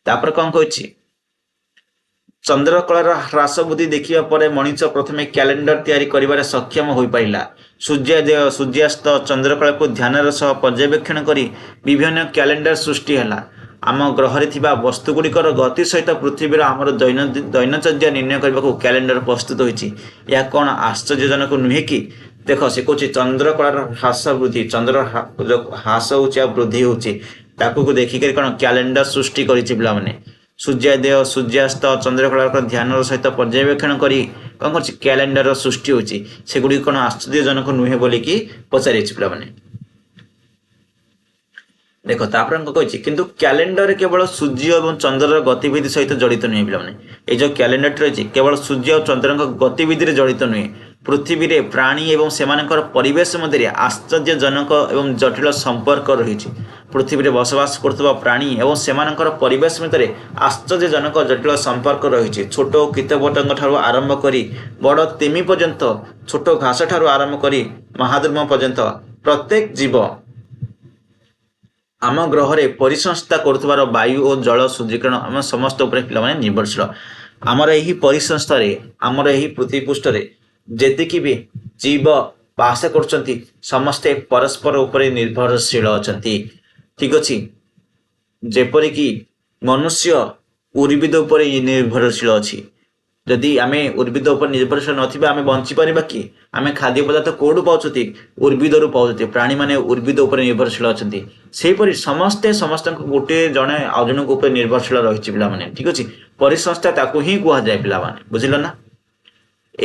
ତାପରେ କ'ଣ କହିଛି? ଚନ୍ଦ୍ରକଳାର ହ୍ରାସ ବୃଦ୍ଧି ଦେଖିବା ପରେ ମଣିଷ ପ୍ରଥମେ କ୍ୟାଲେଣ୍ଡର ତିଆରି କରିବାରେ ସକ୍ଷମ ହୋଇପାରିଲା। ସୂର୍ଯ୍ୟୋଦୟ, ସୂର୍ଯ୍ୟାସ୍ତ, ଚନ୍ଦ୍ରକଳାକୁ ଧ୍ୟାନର ସହ ପର୍ଯ୍ୟବେକ୍ଷଣ କରି ବିଭିନ୍ନ କ୍ୟାଲେଣ୍ଡର ସୃଷ୍ଟି ହେଲା। ଆମ ଗ୍ରହରେ ଥିବା ବସ୍ତୁଗୁଡ଼ିକର ଗତି ସହିତ ପୃଥିବୀର ଆମର ଦୈନଚର୍ଯ୍ୟା ନିର୍ଣ୍ଣୟ କରିବାକୁ କ୍ୟାଲେଣ୍ଡର ପ୍ରସ୍ତୁତ ହୋଇଛି। ଏହା କ'ଣ ଆଶ୍ଚର୍ଯ୍ୟଜନକ ନୁହେଁ କି? ଦେଖ ସେ କହୁଛି ଚନ୍ଦ୍ରକଳାର ହ୍ରାସ ବୃଦ୍ଧି, ଚନ୍ଦ୍ର ହ୍ରାସ ହେଉଛି ଆଉ ବୃଦ୍ଧି ହେଉଛି, ତାକୁ ଦେଖିକରି କ'ଣ କ୍ୟାଲେଣ୍ଡର ସୃଷ୍ଟି କରିଛି ପିଲାମାନେ। ସୂର୍ଯ୍ୟୋଦୟ, ସୂର୍ଯ୍ୟାସ୍ତ, ଚନ୍ଦ୍ରକଳାର ଧ୍ୟାନର ସହିତ ପର୍ଯ୍ୟବେକ୍ଷଣ କରି କ'ଣ କରୁଛି? କ୍ୟାଲେଣ୍ଡର ସୃଷ୍ଟି ହେଉଛି। ସେଗୁଡ଼ିକ କ'ଣ ଆଶ୍ଚର୍ଯ୍ୟଜନକ ନୁହେଁ ବୋଲିକି ପଚାରିଛି ପିଲାମାନେ। ଦେଖ ତାପରେ କହିଛି, କିନ୍ତୁ କ୍ୟାଲେଣ୍ଡର କେବଳ ସୂର୍ଯ୍ୟ ଏବଂ ଚନ୍ଦ୍ରର ଗତିବିଧି ସହିତ ଜଡ଼ିତ ନୁହେଁ ପିଲାମାନେ। এই ଯେଉଁ କ୍ୟାଲେଣ୍ଡରଟି ରହିଛି କେବଳ ସୂର୍ଯ୍ୟ ଓ ଚନ୍ଦ୍ରଙ୍କ ଗତିବିଧିରେ ଜଡ଼ିତ ନୁହେଁ, ପୃଥିବୀରେ ପ୍ରାଣୀ ଏବଂ ସେମାନଙ୍କର ପରିବେଶ ମଧ୍ୟରେ ଆଶ୍ଚର୍ଯ୍ୟଜନକ ଏବଂ ଜଟିଳ ସମ୍ପର୍କ ରହିଛି। ପୃଥିବୀରେ ବସବାସ କରୁଥିବା ପ୍ରାଣୀ ଏବଂ ସେମାନଙ୍କର ପରିବେଶ ଭିତରେ ଆଶ୍ଚର୍ଯ୍ୟଜନକ ଜଟିଳ ସମ୍ପର୍କ ରହିଛି। ଛୋଟ କୀଟପତଙ୍ଗ ଠାରୁ ଆରମ୍ଭ କରି ବଡ଼ ତିମି ପର୍ଯ୍ୟନ୍ତ, ଛୋଟ ଘାସ ଠାରୁ ଆରମ୍ଭ କରି ମହାଦ୍ରୁମ ପର୍ଯ୍ୟନ୍ତ ପ୍ରତ୍ୟେକ ଜୀବ ଆମ ଗ୍ରହରେ ପରିସଂସ୍ଥା କରୁଥିବାର ବାୟୁ ଓ ଜଳ, ସୂର୍ଯ୍ୟକିରଣ ଆମ ସମସ୍ତ ଉପରେ ପିଲାମାନେ ନିର୍ଭରଶୀଳ। ଆମର ଏହି ପରିସଂସ୍ଥାରେ, ଆମର ଏହି ପୃଥିବୀ ପୃଷ୍ଠରେ ଯେତିକି ବି ଜୀବ ବାସ କରୁଛନ୍ତି ସମସ୍ତେ ପରସ୍ପର ଉପରେ ନିର୍ଭରଶୀଳ ଅଛନ୍ତି। ଠିକ୍ ଅଛି, ଯେପରିକି ମନୁଷ୍ୟ ଉଦ୍ଭିଦ ଉପରେ ନିର୍ଭରଶୀଳ ଅଛି। ଯଦି ଆମେ ଉଦ୍ଭିଦ ଉପରେ ନିର୍ଭରଶୀଳ ନଥିବା ଆମେ ବଞ୍ଚିପାରିବା କି? ଆମେ ଖାଦ୍ୟ ପଦାର୍ଥ କେଉଁଠୁ ପାଉଛନ୍ତି? ଉଦ୍ଭିଦରୁ ପାଉଛନ୍ତି। ପ୍ରାଣୀମାନେ ଉଦ୍ଭିଦ ଉପରେ ନିର୍ଭରଶୀଳ ଅଛନ୍ତି। ସେହିପରି ସମସ୍ତେ ସମସ୍ତଙ୍କୁ ଗୋଟିଏ ଜଣେ ଆଉ ଜଣଙ୍କ ଉପରେ ନିର୍ଭରଶୀଳ ରହିଛି ପିଲାମାନେ। ଠିକ୍ ଅଛି, ପରିସଂସ୍ଥା ତାକୁ ହିଁ କୁହାଯାଏ ପିଲାମାନେ, ବୁଝିଲ ନା?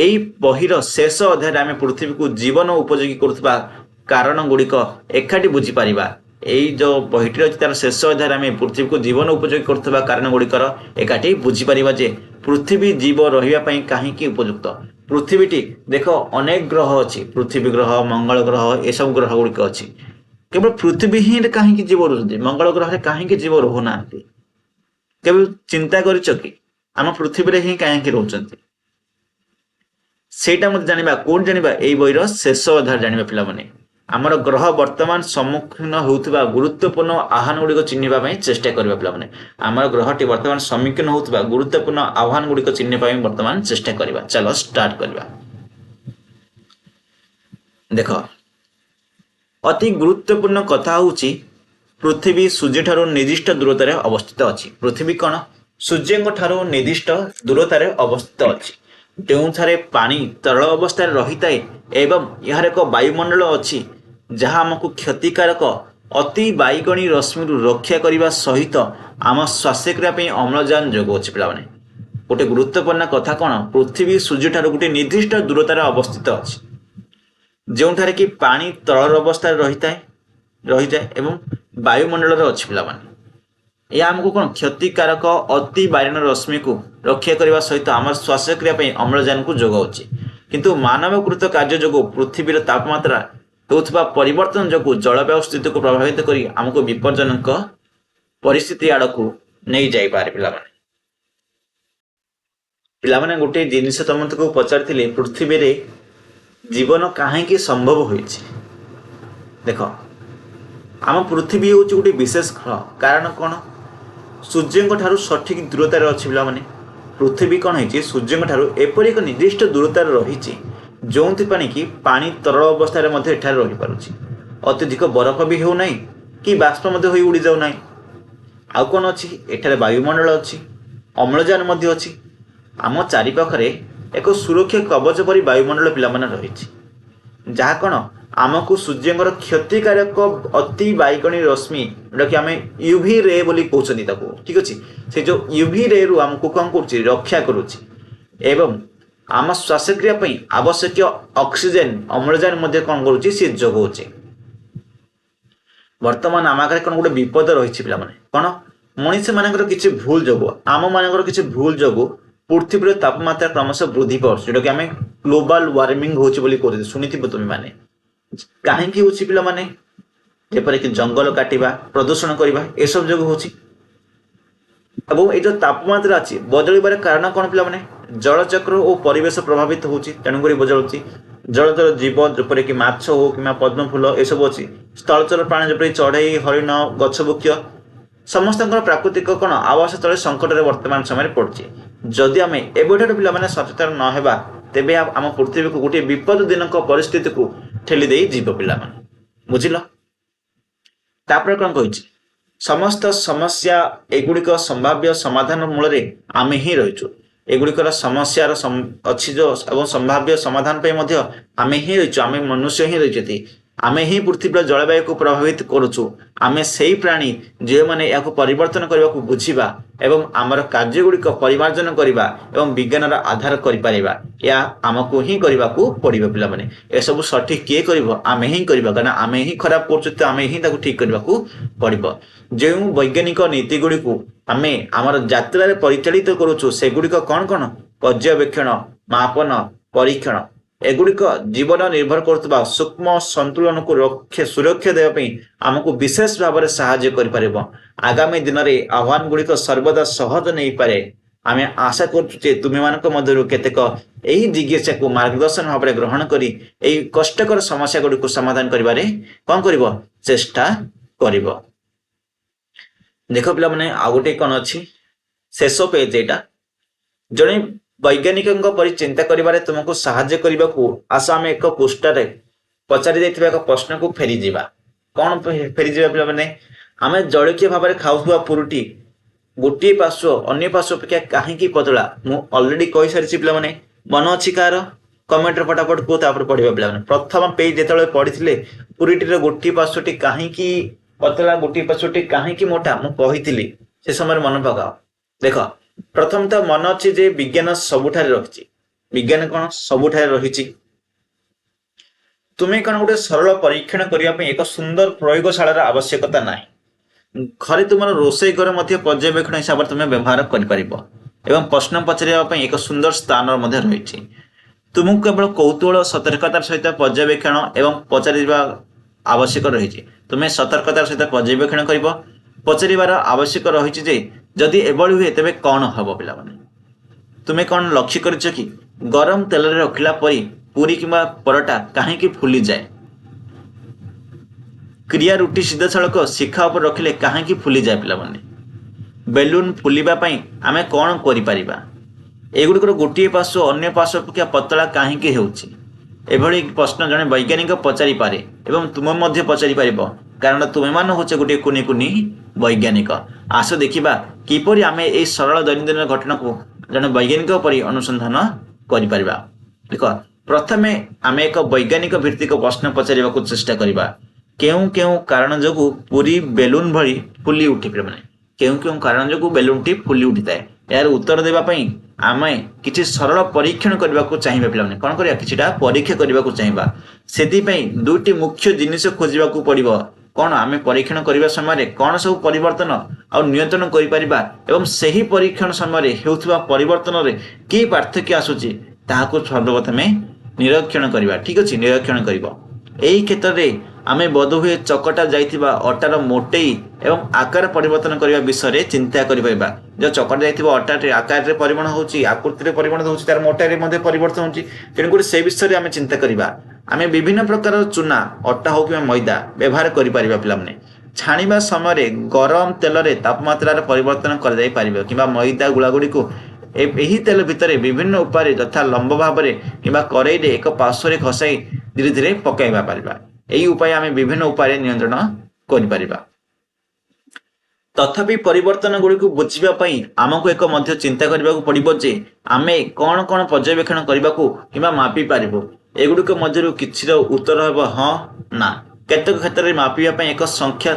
এই ବହିର ଶେଷ ଅଧ୍ୟାୟରେ ଆମେ ପୃଥିବୀକୁ ଜୀବନ ଉପଯୋଗୀ କରୁଥିବା କାରଣ ଗୁଡ଼ିକ ଏକାଠି ବୁଝିପାରିବା। এই ଯେଉଁ ବହିଟି ଅଛି ତାର ଶେଷ ଅଧ୍ୟାୟରେ ଆମେ ପୃଥିବୀକୁ ଜୀବନ ଉପଯୋଗୀ କରୁଥିବା କାରଣ ଗୁଡ଼ିକର ଏକାଠି ବୁଝିପାରିବା ଯେ ପୃଥିବୀ ଜୀବ ରହିବା ପାଇଁ କାହିଁକି ଉପଯୁକ୍ତ। ପୃଥିବୀଟି ଦେଖ ଅନେକ ଗ୍ରହ ଅଛି, ପୃଥିବୀ ଗ୍ରହ, ମଙ୍ଗଳ ଗ୍ରହ, ଏସବୁ ଗ୍ରହ ଗୁଡ଼ିକ ଅଛି। କେବଳ ପୃଥିବୀ ହିଁ କାହିଁକି ଜୀବ ରହୁଛନ୍ତି, ମଙ୍ଗଳ ଗ୍ରହରେ କାହିଁକି ଜୀବ ରହୁନାହାନ୍ତି? କେବେ ଚିନ୍ତା କରିଛ କି? ଆମ ପୃଥିବୀରେ ହିଁ କାହିଁକି ରହୁଛନ୍ତି? ସେଇଟା ମଧ୍ୟ ଜାଣିବା। କୋଉଠି ଜାଣିବା? এই ବହିର ଶେଷ ଅଧ୍ୟାୟ ଜାଣିବା ପିଲାମାନେ। ଆମର ଗ୍ରହ ବର୍ତ୍ତମାନ ସମ୍ମୁଖୀନ ହେଉଥିବା ଗୁରୁତ୍ୱପୂର୍ଣ୍ଣ ଆହ୍ୱାନ ଗୁଡ଼ିକ ଚିହ୍ନିବା ପାଇଁ ଚେଷ୍ଟା କରିବା ପିଲାମାନେ। ଆମର ଗ୍ରହଟି ବର୍ତ୍ତମାନ ସମ୍ମୁଖୀନ ହେଉଥିବା ଗୁରୁତ୍ୱପୂର୍ଣ୍ଣ ଆହ୍ୱାନ ଗୁଡ଼ିକ ଚିହ୍ନିବା ପାଇଁ ବର୍ତ୍ତମାନ ଚେଷ୍ଟା କରିବା। ଚାଲ ଷ୍ଟାର୍ଟ କରିବା। ଦେଖ, ଅତି ଗୁରୁତ୍ୱପୂର୍ଣ୍ଣ କଥା ହେଉଛି ପୃଥିବୀ ସୂର୍ଯ୍ୟଠାରୁ ନିର୍ଦ୍ଦିଷ୍ଟ ଦୂରତାରେ ଅବସ୍ଥିତ ଅଛି। ପୃଥିବୀ କ'ଣ ସୂର୍ଯ୍ୟଙ୍କ ଠାରୁ ନିର୍ଦ୍ଦିଷ୍ଟ ଦୂରତାରେ ଅବସ୍ଥିତ ଅଛି, ଯେଉଁଠାରେ ପାଣି ତରଳ ଅବସ୍ଥାରେ ରହିଥାଏ ଏବଂ ଏହାର ଏକ ବାୟୁମଣ୍ଡଳ ଅଛି जहाँ आमको क्षतिकारक अति बाइगणी रश्मि रक्षा करने सहित आम श्वासक्रिया अम्लजान जोगाଉଛି पिलाने। गोटे गुरुत्वपूर्ण कथा कौन, पृथ्वी सूर्य ठार गोटे निर्दिष्ट दूरतार अवस्थित अच्छी जोठारे कि पानी तलर अवस्था रही जाए एवं वायुमंडल अच्छी पिलाने। यह आमको कौन क्षतिकारक अति बाइगण रश्मि को रक्षा करने सहित आम श्वासक्रिया अम्लजान को जोगाଉଛି। किंतु मानवकृत कार्य जो पृथ्वीर तापमात्रा होता परिवर्तन जो जलवायु स्थिति को प्रभावित कर आमको विपज्जनक परिस्थिति आड़ को नहीं जाई पारे। पिलाने गोटे जिनिस तुमको पचारि पृथ्वी रे जीवन कहीं संभव होइछि। देख आम पृथ्वी हूँ गोटे विशेष ग्रह, कारण कौन सूर्य ठारू सठिक दूरतार अच्छी पिलाने। पृथ्वी कौन है सूर्य ठारू एपर एक निर्दिष्ट दूरतार रही जो कि पानी तरल अवस्था रही पारुछि। अत्यधिक बरफ भी होना कि बाष्प उड़ी जाऊ ना। आउ कौन अच्छी एठारे वायुमंडल अच्छी, अम्लजान अच्छी। आम चारिपाखरे एक सुरक्षा कवच परी वायुमंडल पिलाने रही जहाँ कौन आमको सूर्य क्षतिकारक अति बाइगणी रश्मि जोटा कि आम यूवी रे बोली कहते ठीक अच्छे से जो यूवी रे रु आमको कौन कर रक्षा करुच्ची एवं आम श्वासक्रिया आवश्यक ऑक्सीजन अम्लजान कौन करुच्ची सी जोगाଉଛି। वर्तमान आम आगे कौन गोटे विपद रही पिलाने कौन मनीष मानकर किसी भूल जो आम मानकर किसी भूल जो पृथ्वी तापमात्रा क्रमशः वृद्धि पाउछ जोटा कि आम ग्लोबल वार्मिंग होची बोली कहते शुणी तुम मैंने कहीं हूँ पिलाने जेपरिक जंगल काटिबा प्रदूषण करवा ए सब जो होची। एवं ये जो तापमात्रा अच्छी बदलबार कारण कौन पिलाने जलचक्र और परिवेश प्रभावित होची तेणुक बदलुची। जलचर जीव जेपरिक माछ हो कि पद्म फूल ए सब अच्छी स्थलचर प्राणी जेपरिक चढ़ई हरिण गछ वृक्ष समस्त प्राकृतिक कौन आवास स्थल संकट में वर्तमान समय पड़ुछि। जदि आम एबठार पिलाने सचेतन न हेबा तेबे आम पृथ्वी को गोटे विपदजनक परिस्थिति को ठेली दे जीव पिलाने बुझिल। तापर कौन कही समस्त समस्या एगुड़िक संभाव्य समाधान मूल आमे ही रहीचु। एगुड़िकर समस्यार अच्छी जो एवं संभाव्य समाधान पे आमे ही रहीचु। आमे मनुष्य ही रही आमे ही पृथ्वी जलवायु को प्रभावित करुचु। आमे सही प्राणी जो मैंने या परिवर्तन करने को बुझा एवं आमर कार्यगुड़िक परिमार्जन करवा एवं विज्ञान आधार करिपरिबा या आमको ही करने को पड़ो पिलाने। ए सब सठिक किए कर आमे ही करवा कारण आमे ही खराब कर आमे ही ठीक करने को पड़ो। जो वैज्ञानिक नीति गुड़ी को आमे आमर यात्रा परिचालित करुचु सेगुड़िक कौन कौन पर्यवेक्षण मापन परीक्षण एगुड़िक जीवन निर्भर करुवा सूक्ष्म संतुलन को सुरक्षा देवाई आमको विशेष भाव में साहाय्य कर आगामी दिन में आह्वान गुड़िक सर्वदा सहज नहीं पारे। आम आशा करुचे तुम्हें मध्य केतेक यही जिज्ञासा को मार्गदर्शन भाव में ग्रहण करी कष्टकर समस्या गुड़ी को समाधान करिबारे कौन कर चेष्टा कर। देख पिला आउ गोटे कौन अच्छी शेष पेज एटा जड़े वैज्ञानिक परि चिंता करिबारे तुमको साहाय्य करने को आस आम एक पृष्ठार पचारि देथिबा एक प्रश्न को फेरी जीवा। कौन फेरी जीवा पिलाने आम जलखिया भाव में खाऊवा पुरुटी गोटे पार्श्व अन्य पार्श्व अपेक्षा कहीं पतला मु ऑलरेडी कही सारी पिलाने मन अच्छी कार कमेंट फटाफट को पढ़ा पिलाने। प्रथम पेज जो पढ़ी पुरीटीर गोटे पार्श्वटी कहीं पतला गोटे पार्श्वटी कहीं मोटा मुझी से समय मन पकाओ। देख प्रथम तो मन अच्छी जे विज्ञान सबुठारे रही विज्ञान कौन सबुठारे रही तुम्हें कौन गोटे सरल परीक्षण करने एक सुंदर प्रयोगशाला आवश्यकता ना घरे तुम रोषे घर पर्यवेक्षण हिसाब से तुम्हें व्यवहार कर प्रश्न पचारे एक सुंदर स्थान रही तुमको केवल कौतूहल सतर्कतार सहित पर्यवेक्षण एवं पचार आवश्यक रही तुम्हें सतर्कतार सहित पर्यवेक्षण कर पचार आवश्यक रही जदि एभली हुए तेरे कौन हम पिलाने तुम्हें कौन लक्ष्य कर कि गरम तेल रखिला परी पूरी किंवा परोटा कहीं फुली जाए क्रिया रुटी सीधा सड़क शिखा उपर रखिले कहीं फुली जाए पिलाने बेलून फुलवाई आम कौन करिपरिबा एगुड़िकर गोटे पार्श्व अन्य पार्श्व अपेक्षा पतला कहीं होभली प्रश्न जड़े वैज्ञानिक पचारि पारे एवं तुम पचारि पार कारण तुम्हें मान होचे गोटे कुनी कुनी वैज्ञानिक। आस देखा किपरि आम ये सरल दैनंदिन घटना को जड़े वैज्ञानिक पर अनुसंधान कर। देख प्रथमे आमे एक वैज्ञानिक भित्तिक प्रश्न पचारिबा को चेष्टा करिबा केउ केउ कारण जोगु पूरी बेलून भली फुली उठी माने केउ केउ कारण जोगु बेलून टी फुली उठी थाए यार उत्तर देबा पई आमे किछि सरल परीक्षण करबा को चाहिबा पिला माने कोन करिया किछिटा परीक्षा करबा को चाहिबा सेति पई दुटी मुख्य जिनिस खोजिबा को पड़िबो कौन आम परीक्षण करने समय कौन सब परिवर्तन आ नियंत्रण करिपरिबा एवं सही परीक्षण समय हेउथबा परिवर्तन रे की पार्थक्य आसुची ताहाको सर्वप्रथमे निरीक्षण करबा ठीक अछि निरीक्षण करबो एही क्षेत्र रे आमे बोधहुए चकटा जाइथिबा अटार मोटेई एवं आकार परिवर्तन करबा विषय रे चिंता करिपरिबा जो चकटा जाइथिबा अटा रे आकार रे परिवर्तन होउची आकृति रे परिवर्तन होउची तार मोटाई रे मध्ये परिवर्तन होउची तेनु गुडी से विषय रे आमे चिंता करबा आमे विभिन्न प्रकार चूना अटा हो कि मैदा व्यवहार करि परिबा पिला माने छाणीबा समय गरम तेल रे तापमात्रा रे परिवर्तन कर जाई परिबा किबा मैदा गुळा गुडी को एही तेल भितर विभिन्न उपाय तथा लंब भाव में कि कड़ई रे एक पार्श्व खसाई धीरे धीरे पकाइबा परिबा एही उपाय आमे विभिन्न उपाय नियंत्रण करि परिबा तथापि परिवर्तन गुडी को बुझिबा पई हमको एक मध्य चिंता करबा को पड़िबो जे आमे कोन कोन पर्यवेक्षण करबा को किबा मापी परिबो एगुडी को मध्यरु किछि उत्तर हेबो हां ना केतक क्षेत्र रे मापिबा पई एक संख्या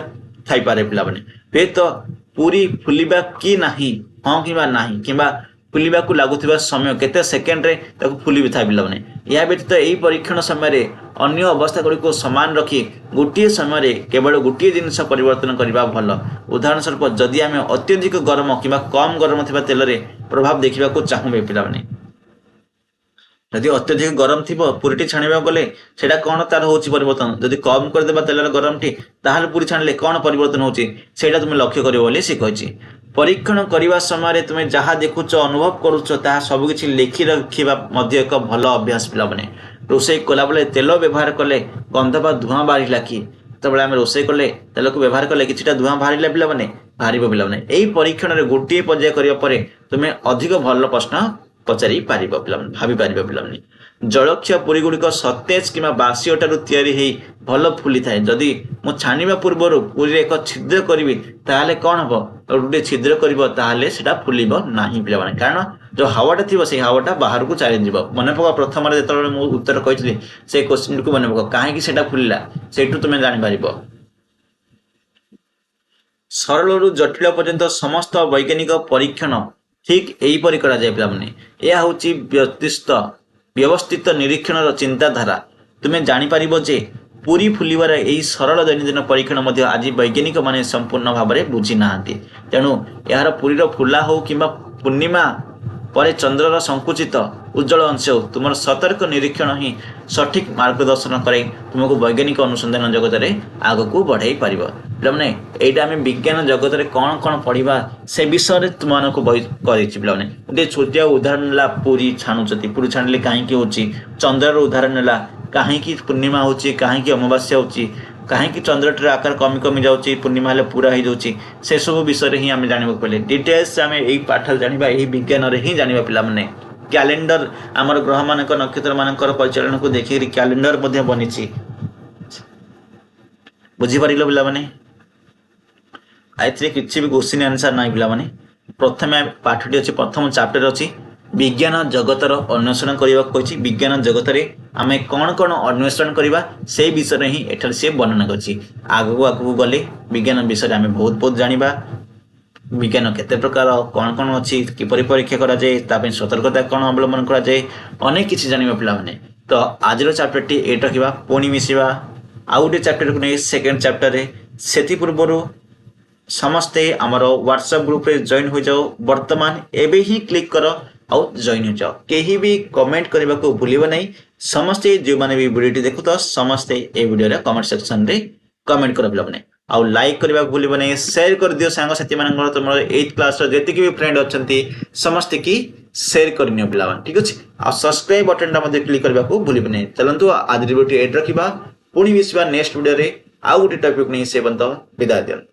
थाई पारे पिला बने बे तो पूरी फुलिबा की नाही हां किबा नाही किबा फुलिबा को लागुथिबा समय केते सेकेंड रे ताको फुलिबि था पिला बने या व्यतीत एही परीक्षण समय रे अन्य अवस्था गुडी को समान रखी गोटिए समय रे केवल गोटिए जिनिस परिवर्तन करबा भल उदाहरण स्वरूप जदि आमे अत्यधिक गरम किबा कम गरम थिबा तेल रे प्रभाव देखिबा को चाहबे पिला बने यदि अत्यधिक गरम थी पुरीटी छाणा गले सेटा कौन तार हो परिवर्तन जदि कम करदे तेल गरम टी ताहले पुरी छाणिले कौन परिवर्तन होची सेटा तुम लक्ष्य करियो बोली से कहिछि परीक्षण करबा समय तुम जहाँ देखुच अनुभव करूच ताहा सब किछि लिखि रखिबा मध्ये एक भल अभ्यास पिला बने रोषे कला बेले तेल व्यवहार कले गंध बा धुआं बाहरिला कि तबले आमे रोषे कले तेल को व्यवहार कले किछिटा धुआं बाहरिला पिला बने बाहरिबो पिला बने एही परीक्षण रे गोटिए पर्याय करिया परे तुमे अधिक भल प्रश्न पचारि पारिबो पिला भाबी पारिबो पिला जलक्ष्य पुरी गुड़िक सतेज कि बासी अटारू तैयारी हेई भल फुली थाए जदि मु छाणिबा पूर्वर पुरी एक छिद्र करी ताहले कौन हम गोटे छिद्र कर सेटा फुलिब नाही पिला कारण जो हावाटा थी से हावाटा बाहर को चली जीव मन पका प्रथम जो मु उत्तर कही से क्वेश्चन को मन पका कहीं सेटा फुलिला सेठू तुम जापर सरल जटिल पर्यंत समस्त वैज्ञानिक परीक्षण ठीक यहीपरि करा जाए पिला माने यह होची व्यवस्थित निरीक्षण चिंताधारा तुम्हें जापर जे पूरी फुलिबार यही सरल दैनंदिन परीक्षण मध्य आज वैज्ञानिक माने संपूर्ण भाव में बुझी ना तेणु यार पुरीर फुला हो कि पूर्णिमा पर चंद्रर संकुचित उज्जवल अंश हो तुम सतर्क निरीक्षण ही सठिक मार्गदर्शन करे तुमको वैज्ञानिक अनुसंधान जगत में आग को बढ़ाई पार पे यहाँ आम विज्ञान जगत में कौन कौन पढ़ा से विषय तुमको पे गोटे छोटिया उदाहरण है पूरी छाणुच्च पूरी छाणिले कहीं होची चंद्रर उदाहरण है कहीं पूर्णिमा हो कहीं अमावास्या हो कहीं चंद्रटर आकार कमी कमी जाऊँगी पूर्णिमा हेल्ले पूरा हो जाऊँगी से सब विषय ही आम जानवा पड़े डिटेल्स आम यही पाठ जाना यही विज्ञान ही जाना पे कैलेंडर आमर ग्रह मान नक्षत्र मान परिचालन को देखिए कैलेंडर बनी बुझीपार पे आए किसी भी क्वेश्चन आंसर ना पे प्रथम पाठटी अच्छी प्रथम चैप्टर अच्छी विज्ञान जगतर अन्वेषण करने विज्ञान जगत में आम कौन कौन अन्वेषण करवा से विषय ही एठार से वर्णना कर आगू गले विज्ञान विषय आम बहुत बहुत जाना विज्ञान केते प्रकार कौन कौन अच्छी किपरि परीक्षा करा जाए तापे सतर्कता कौन अवलंबन करा जाए अनेक किसी जाना पिला माने तो आज चैप्टर टी एट रखा पुणी मिसवा आउ गोटे चैप्टर को नहीं सेकेंड चैप्टर से पूर्वर समस्ते आमर व्हाट्सएप ग्रुप रे जॉइन हो जाओ वर्तमान एबे ही क्लिक कर आउ जॉइन हो जाओ कहीं भी कमेंट करने को भूलिबो नहीं समस्ते जो माने भी वीडियो देखु तो समस्ते ए वीडियो रे कमेंट सेक्शन रे कमेंट कर पिलाने आउ लाइक करने को भूलिबो नहीं शेयर कर दियो सांग साथी मानकर तुम 8th क्लास रो जेतिकी भी फ्रेंड अछंती समस्ते की शेयर करनियो पिलावन ठीक अछि आ सब्सक्राइब बटन टा मध्ये क्लिक करबा को भूलिबो नहीं चलंतु आज वीडियो एड रखिबा पुणी मिसबा नेक्स्ट वीडियो रे आउ गोटे टॉपिक नहीं से बंत विदाय दियन।